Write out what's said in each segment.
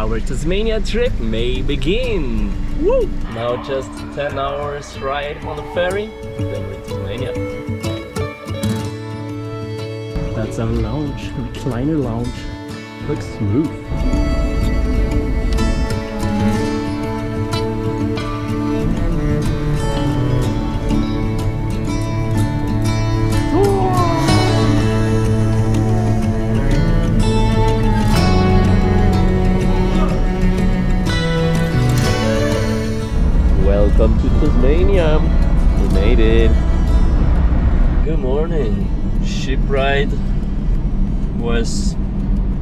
our Tasmania trip may begin. Woo! Now just 10 hours ride on the ferry, then we're in Tasmania. That's our lounge, recliner lounge. Looks smooth. Welcome to Tasmania. We made it. Good morning. Ship ride was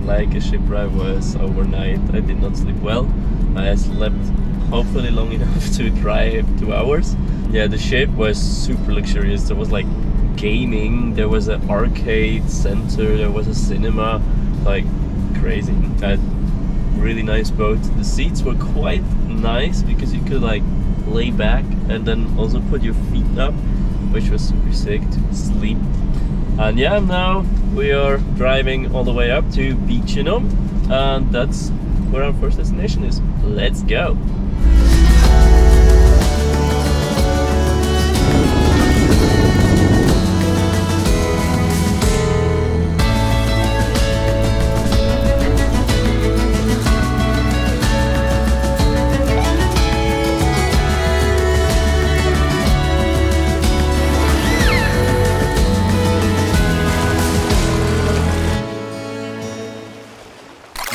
like a ship ride was overnight. I did not sleep well. I slept hopefully long enough to drive 2 hours. Yeah, the ship was super luxurious. There was like gaming, there was an arcade center, there was a cinema, like crazy. A really nice boat. The seats were quite nice because you could like lay back and then also put your feet up, which was super sick to sleep. And yeah, now we are driving all the way up to Beach, and that's where our first destination is. Let's go!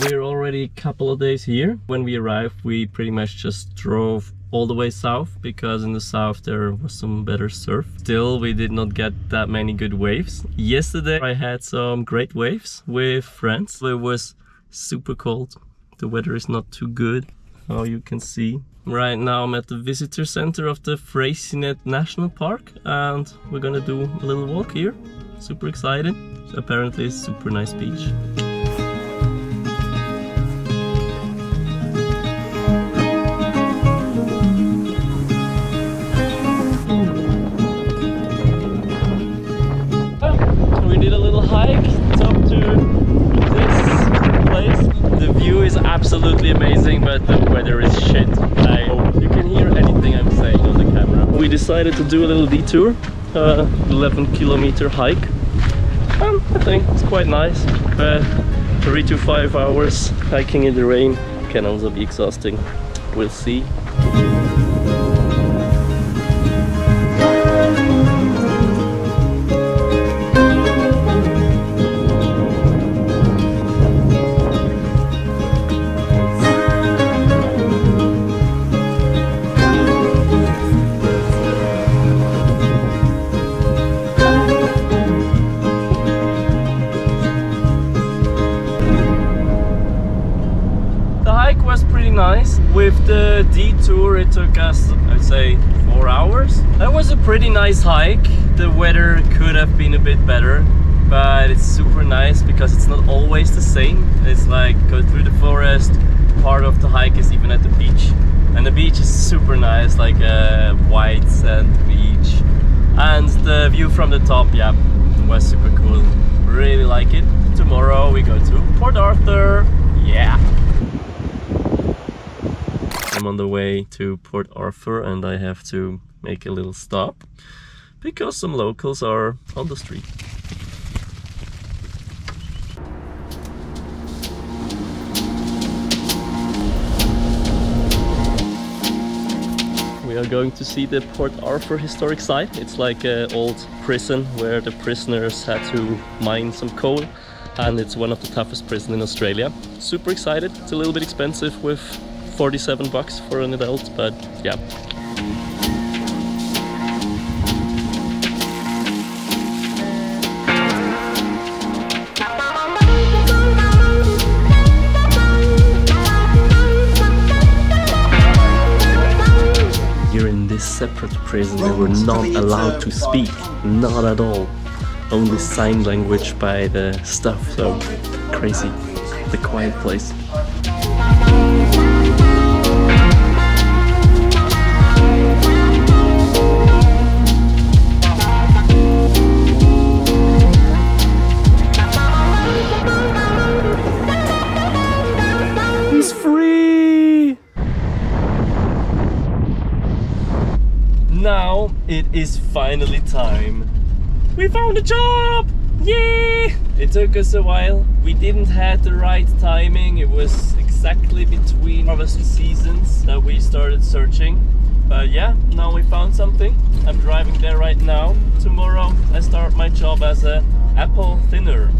We're already a couple of days here. When we arrived, we pretty much just drove all the way south because in the south there was some better surf. Still, we did not get that many good waves. Yesterday I had some great waves with friends. It was super cold. The weather is not too good, how you can see. Right now I'm at the visitor center of the Freycinet National Park and we're gonna do a little walk here. Super excited. Apparently it's a super nice beach. Absolutely amazing, but the weather is shit. I hope you can hear anything I'm saying on the camera. We decided to do a little detour, 11-kilometer hike. I think it's quite nice, but 3 to 5 hours hiking in the rain can also be exhausting. We'll see. Nice. With the detour it took us, I'd say, 4 hours. That was a pretty nice hike. The weather could have been a bit better, but it's super nice because it's not always the same. It's like go through the forest, part of the hike is even at the beach, and the beach is super nice, like a white sand beach, and the view from the top, yeah, was super cool. Really like it. Tomorrow we go to Port Arthur. Yeah. I'm on the way to Port Arthur and I have to make a little stop because some locals are on the street. We are going to see the Port Arthur historic site. It's like an old prison where the prisoners had to mine some coal, and it's one of the toughest prisons in Australia. Super excited. It's a little bit expensive with 47 bucks for an adult, but yeah. Here in this separate prison, they were not allowed to speak, not at all. Only sign language by the staff, so crazy. The quiet place. He's free! now it is finally time. We found a job! Yay! It took us a while. We didn't have the right timing. It was exactly between harvest seasons that we started searching. But yeah, now we found something. I'm driving there right now. Tomorrow I start my job as a apple thinner.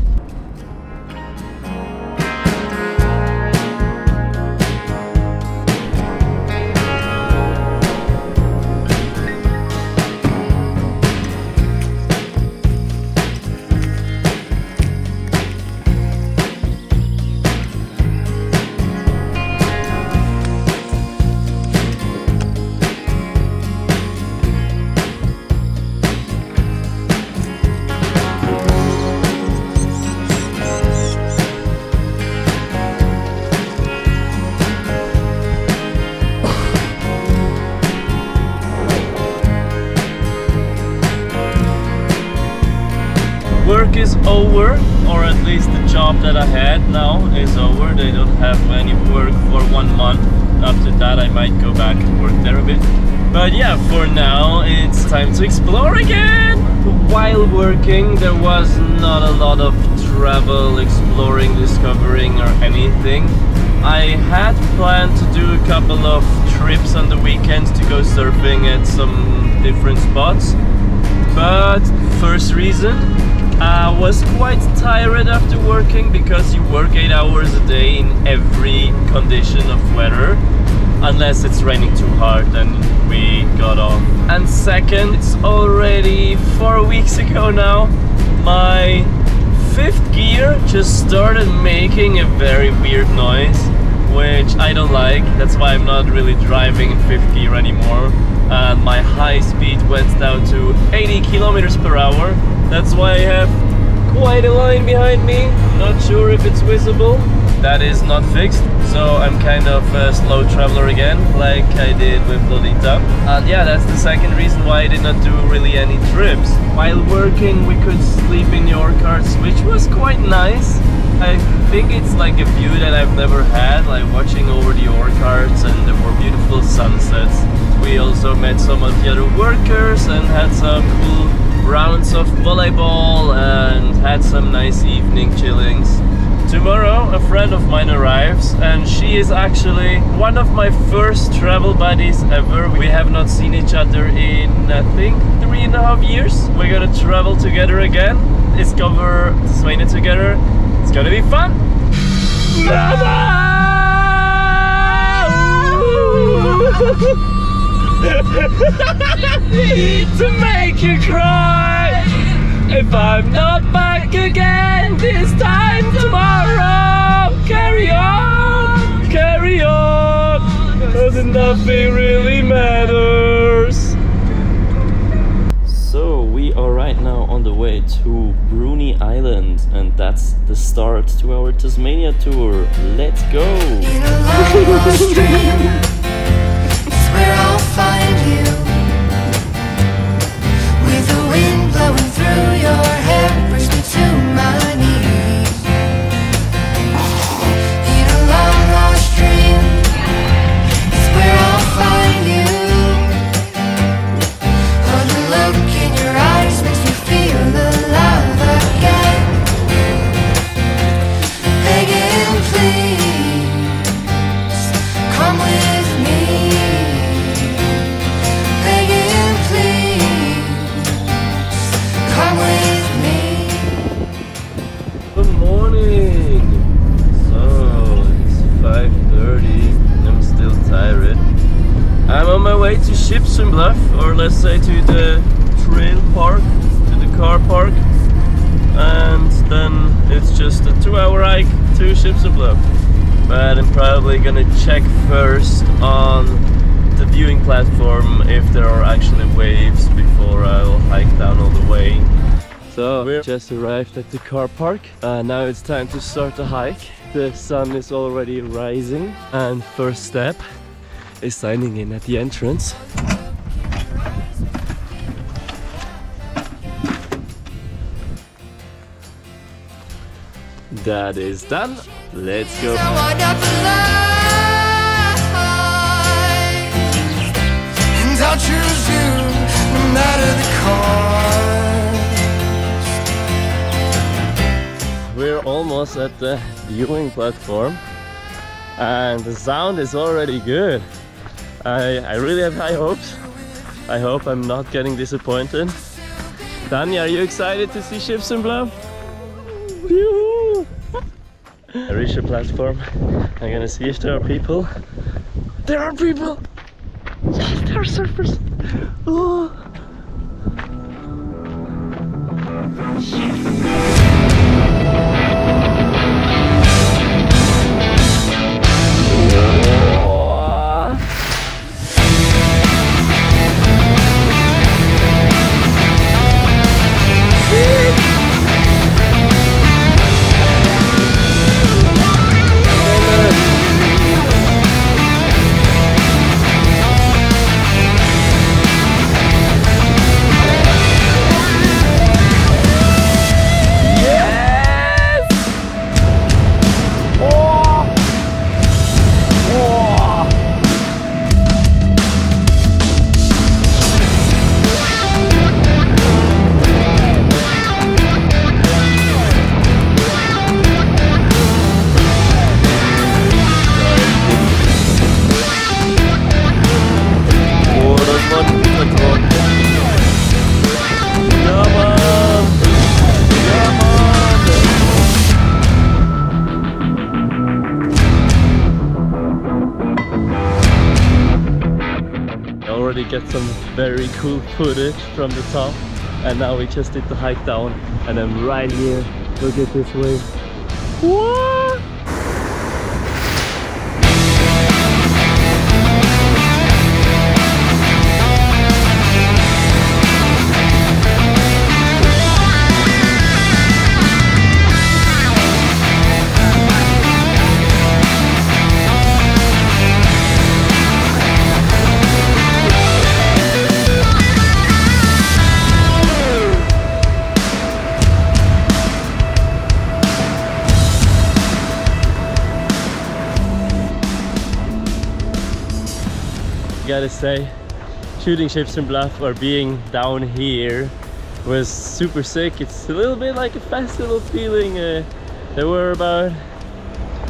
Work is over, or at least the job that I had now is over. They don't have any work for 1 month. After that I might go back and work there a bit. But yeah, for now it's time to explore again! While working there was not a lot of travel, exploring, discovering or anything. I had planned to do a couple of trips on the weekends to go surfing at some different spots. But first reason, I was quite tired after working, because you work 8 hours a day in every condition of weather. Unless it's raining too hard, then we got off. And second, it's already 4 weeks ago now. My 5th gear just started making a very weird noise, which I don't like. That's why I'm not really driving in 5th gear anymore. And my high speed went down to 80 kilometers per hour. That's why I have quite a line behind me. Not sure if it's visible. That is not fixed, so I'm kind of a slow traveler again, like I did with Lolita. And yeah, that's the second reason why I did not do really any trips. While working, we could sleep in the ore carts, which was quite nice. I think it's like a view that I've never had, like watching over the ore carts, and there were beautiful sunsets. We also met some of the other workers and had some cool rounds of volleyball and had some nice evening chillings. Tomorrow a friend of mine arrives, and she is actually one of my first travel buddies ever. We have not seen each other in I think 3.5 years. We're gonna travel together again, discover Tasmania together. It's gonna be fun! To make you cry, if I'm not back again this time tomorrow. Carry on, carry on, cause nothing really matters. So we are right now on the way to Bruny Island, and that's the start to our Tasmania tour. Let's go! In a long lost dream, it's where I'll find you. With the wind blowing through your hair, brings me to my knees. In a long lost dream, it's where I'll find you. Oh, the look in your eyes makes me feel alive again. Begging, please, come with me. Begging, please, come with me. Good morning. So it's 5:30. I'm still tired. I'm on my way to Shipstern Bluff, or let's say to the trail park, to the car park, and then it's just a 2-hour hike to Shipstern Bluff. But I'm probably gonna check first on the viewing platform if there are actually waves before I'll hike down all the way. So we just arrived at the car park, and now it's time to start the hike. The sun is already rising, and first step is signing in at the entrance. That is done. Let's go. And I'll choose you. out of the car. We're almost at the viewing platform and the sound is already good. I really have high hopes. I hope I'm not getting disappointed. Dani, are you excited to see Shipstern Bluff? I reached the platform. I'm gonna see if there are people. There are people! Yes, there are surfers! Oh. Get some very cool footage from the top, and now we just did the hike down and I'm right here. Look at this wave. What? Gotta say, shooting Shipstern Bluff or being down here was super sick. It's a little bit like a festival feeling. There were about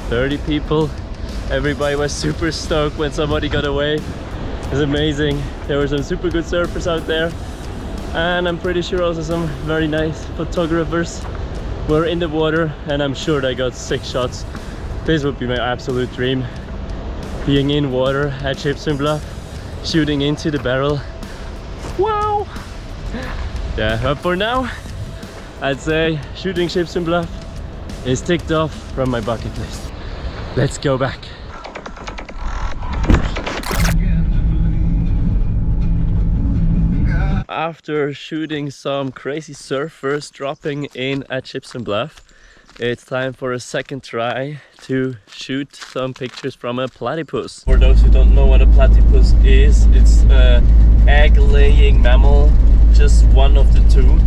30 people. Everybody was super stoked when somebody got away. It was amazing. There were some super good surfers out there, and I'm pretty sure also some very nice photographers were in the water, and I'm sure they got 6 shots. This would be my absolute dream, being in water at Shipstern Bluff, shooting into the barrel. Wow! Yeah, but for now, I'd say shooting Shipstern Bluff is ticked off from my bucket list. Let's go back. After shooting some crazy surfers dropping in at Shipstern Bluff, it's time for a second try to shoot some pictures from a platypus. For those who don't know what a platypus is, it's an egg-laying mammal, just one of the two,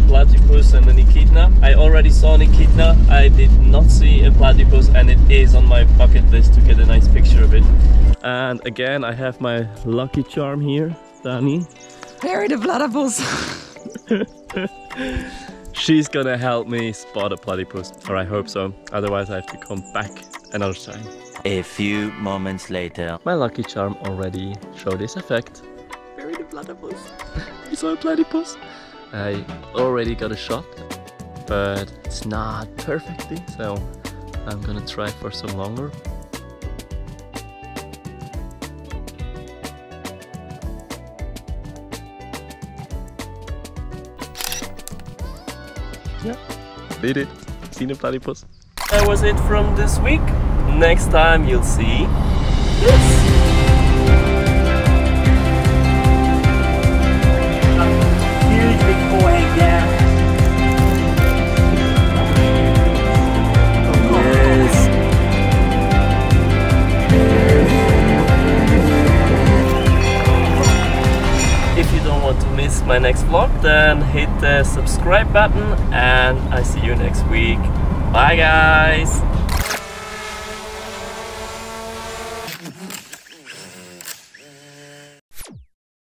platypus and an echidna. I already saw an echidna, I did not see a platypus, and it is on my bucket list to get a nice picture of it. And again, I have my lucky charm here, Dani. Bury the platypus. She's gonna help me spot a platypus, or I hope so, otherwise I have to come back another time. A few moments later. My lucky charm already showed this effect. Bury the platypus. You saw a platypus? I already got a shot, but it's not perfectly, so I'm gonna try for some longer. Yeah, did it. Seen a platypus. That was it from this week. Next time you'll see this. Huge big boy again. Yes. If you don't want to miss my next vlog, then hit the subscribe button, and I see you next week. Bye guys!